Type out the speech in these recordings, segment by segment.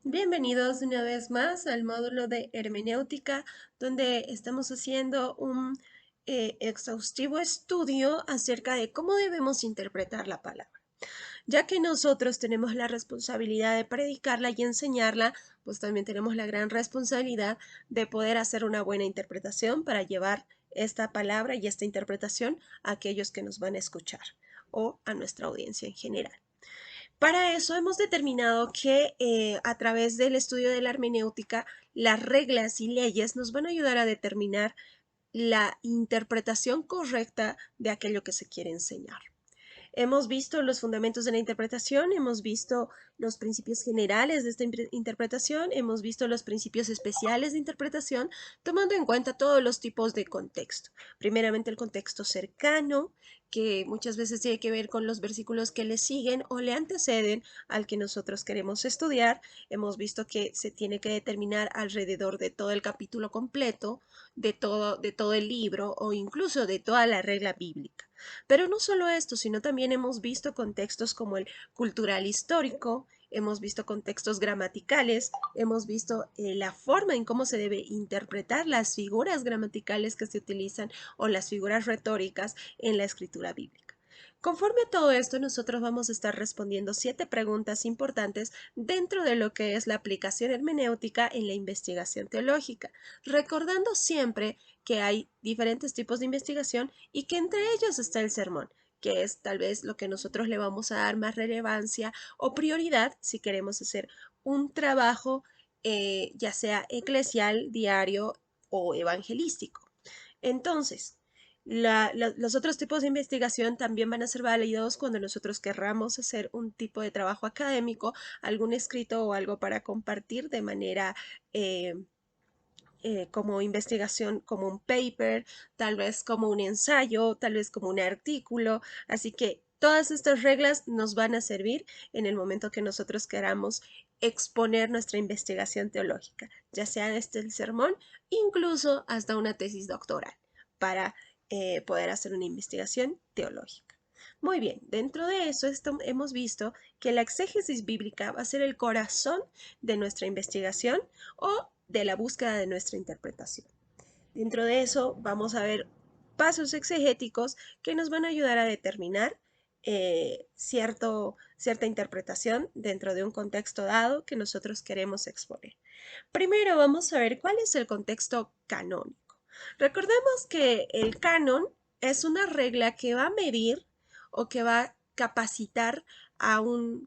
Bienvenidos una vez más al módulo de hermenéutica, donde estamos haciendo un exhaustivo estudio acerca de cómo debemos interpretar la palabra. Ya que nosotros tenemos la responsabilidad de predicarla y enseñarla, pues también tenemos la gran responsabilidad de poder hacer una buena interpretación para llevar esta palabra y esta interpretación a aquellos que nos van a escuchar o a nuestra audiencia en general. Para eso hemos determinado que a través del estudio de la hermenéutica, las reglas y leyes nos van a ayudar a determinar la interpretación correcta de aquello que se quiere enseñar. Hemos visto los fundamentos de la interpretación, hemos visto los principios generales de esta interpretación, hemos visto los principios especiales de interpretación, tomando en cuenta todos los tipos de contexto. Primeramente el contexto cercano, que muchas veces tiene que ver con los versículos que le siguen o le anteceden al que nosotros queremos estudiar. Hemos visto que se tiene que determinar alrededor de todo el capítulo completo, de todo el libro o incluso de toda la regla bíblica. Pero no solo esto, sino también hemos visto contextos como el cultural histórico, hemos visto contextos gramaticales, hemos visto la forma en cómo se debe interpretar las figuras gramaticales que se utilizan o las figuras retóricas en la escritura bíblica. Conforme a todo esto, nosotros vamos a estar respondiendo 7 preguntas importantes dentro de lo que es la aplicación hermenéutica en la investigación teológica, recordando siempre que hay diferentes tipos de investigación y que entre ellos está el sermón, que es tal vez lo que nosotros le vamos a dar más relevancia o prioridad si queremos hacer un trabajo ya sea eclesial, diario o evangelístico. Entonces, los otros tipos de investigación también van a ser válidos cuando nosotros querramos hacer un tipo de trabajo académico, algún escrito o algo para compartir de manera como investigación, como un paper, tal vez como un ensayo, tal vez como un artículo. Así que todas estas reglas nos van a servir en el momento que nosotros queramos exponer nuestra investigación teológica, ya sea desde el sermón, incluso hasta una tesis doctoral, para poder hacer una investigación teológica. Muy bien, dentro de eso hemos visto que la exégesis bíblica va a ser el corazón de nuestra investigación o de la búsqueda de nuestra interpretación. Dentro de eso vamos a ver pasos exegéticos que nos van a ayudar a determinar cierta interpretación dentro de un contexto dado que nosotros queremos exponer. Primero vamos a ver cuál es el contexto canónico. Recordemos que el canon es una regla que va a medir o que va a capacitar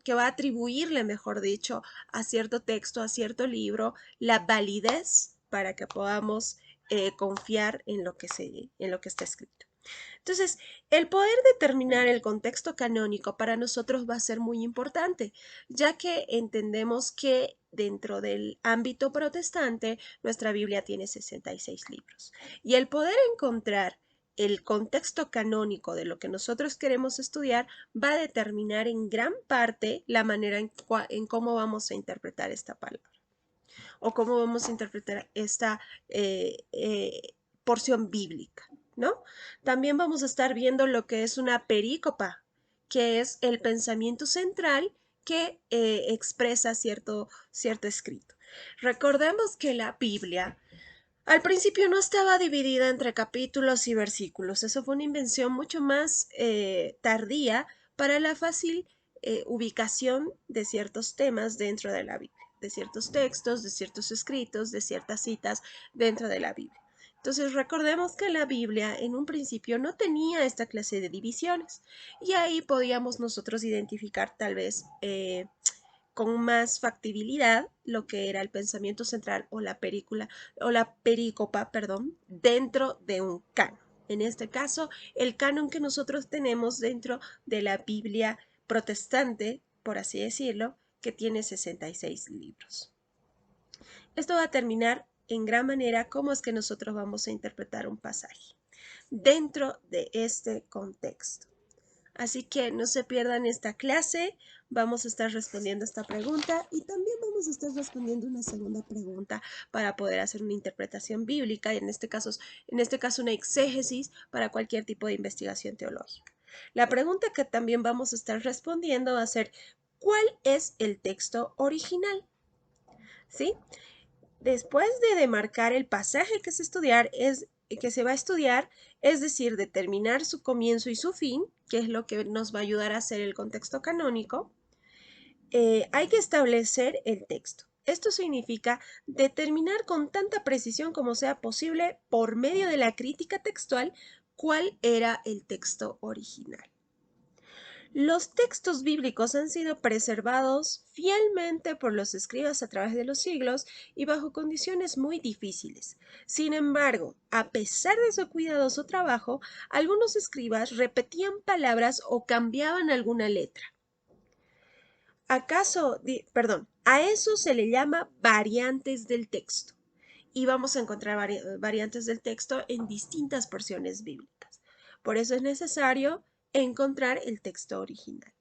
que va a atribuirle, mejor dicho, a cierto texto, a cierto libro, la validez para que podamos confiar en lo que está escrito. Entonces, el poder determinar el contexto canónico para nosotros va a ser muy importante, ya que entendemos que dentro del ámbito protestante, nuestra Biblia tiene 66 libros. Y el poder encontrar el contexto canónico de lo que nosotros queremos estudiar va a determinar en gran parte la manera en cómo vamos a interpretar esta palabra o cómo vamos a interpretar esta porción bíblica, ¿no? También vamos a estar viendo lo que es una perícopa, que es el pensamiento central que expresa cierto escrito. Recordemos que la Biblia al principio no estaba dividida entre capítulos y versículos. Eso fue una invención mucho más tardía para la fácil ubicación de ciertos temas dentro de la Biblia, de ciertos textos, de ciertos escritos, de ciertas citas dentro de la Biblia. Entonces recordemos que la Biblia en un principio no tenía esta clase de divisiones y ahí podíamos nosotros identificar tal vez con más factibilidad lo que era el pensamiento central o la película o la perícopa, perdón, dentro de un canon. En este caso, el canon que nosotros tenemos dentro de la Biblia protestante, por así decirlo, que tiene 66 libros. Esto va a terminar en gran manera cómo es que nosotros vamos a interpretar un pasaje dentro de este contexto. Así que no se pierdan esta clase, vamos a estar respondiendo esta pregunta y también vamos a estar respondiendo una segunda pregunta para poder hacer una interpretación bíblica y en este caso una exégesis para cualquier tipo de investigación teológica. La pregunta que también vamos a estar respondiendo va a ser ¿cuál es el texto original? ¿sí? Después de demarcar el pasaje que se va a estudiar, es decir, determinar su comienzo y su fin, que es lo que nos va a ayudar a hacer el contexto canónico, hay que establecer el texto. Esto significa determinar con tanta precisión como sea posible, por medio de la crítica textual, cuál era el texto original. Los textos bíblicos han sido preservados fielmente por los escribas a través de los siglos y bajo condiciones muy difíciles. Sin embargo, a pesar de su cuidadoso trabajo, algunos escribas repetían palabras o cambiaban alguna letra. A eso se le llama variantes del texto. Y vamos a encontrar variantes del texto en distintas porciones bíblicas. Por eso es necesario encontrar el texto original.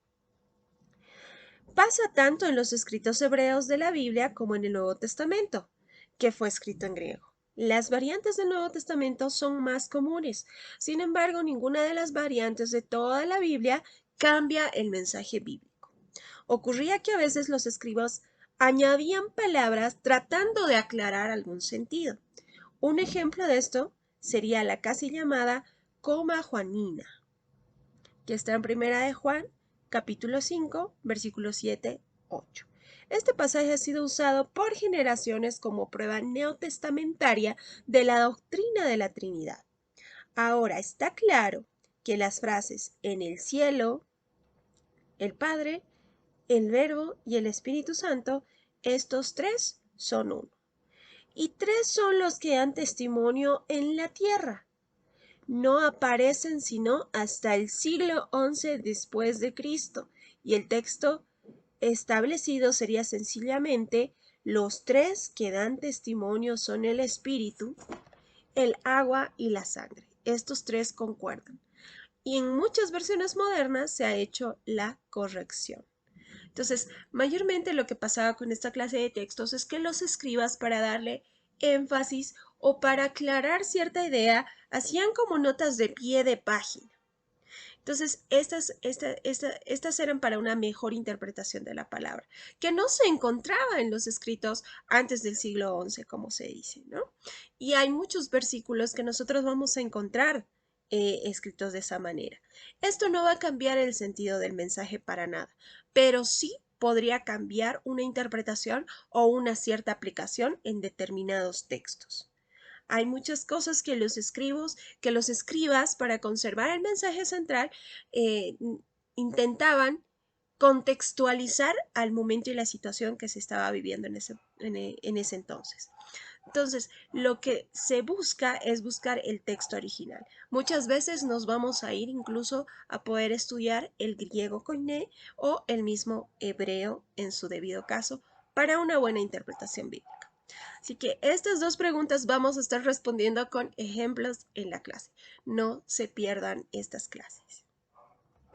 Pasa tanto en los escritos hebreos de la Biblia como en el Nuevo Testamento, que fue escrito en griego. Las variantes del Nuevo Testamento son más comunes. Sin embargo, ninguna de las variantes de toda la Biblia cambia el mensaje bíblico. Ocurría que a veces los escribas añadían palabras tratando de aclarar algún sentido. Un ejemplo de esto sería la casi llamada coma juanina, que está en Primera de Juan, capítulo 5, versículos 7, 8. Este pasaje ha sido usado por generaciones como prueba neotestamentaria de la doctrina de la Trinidad. Ahora está claro que las frases en el cielo, el Padre, el Verbo y el Espíritu Santo, estos tres son uno. Y tres son los que dan testimonio en la tierra. No aparecen sino hasta el siglo XI después de Cristo, y el texto establecido sería sencillamente: los tres que dan testimonio son el Espíritu, el agua y la sangre. Estos tres concuerdan. Y en muchas versiones modernas se ha hecho la corrección. Entonces, mayormente lo que pasaba con esta clase de textos es que los escribas, para darle énfasis o para aclarar cierta idea, hacían como notas de pie de página. Entonces, estas eran para una mejor interpretación de la palabra, que no se encontraba en los escritos antes del siglo XI, como se dice, ¿no? Y hay muchos versículos que nosotros vamos a encontrar escritos de esa manera. Esto no va a cambiar el sentido del mensaje para nada, pero sí podría cambiar una interpretación o una cierta aplicación en determinados textos. Hay muchas cosas que los escribas, para conservar el mensaje central, eh, intentaban contextualizar al momento y la situación que se estaba viviendo en ese entonces. Entonces, lo que se busca es buscar el texto original. Muchas veces nos vamos a ir incluso a poder estudiar el griego koiné o el mismo hebreo en su debido caso para una buena interpretación bíblica. Así que estas dos preguntas vamos a estar respondiendo con ejemplos en la clase. No se pierdan estas clases.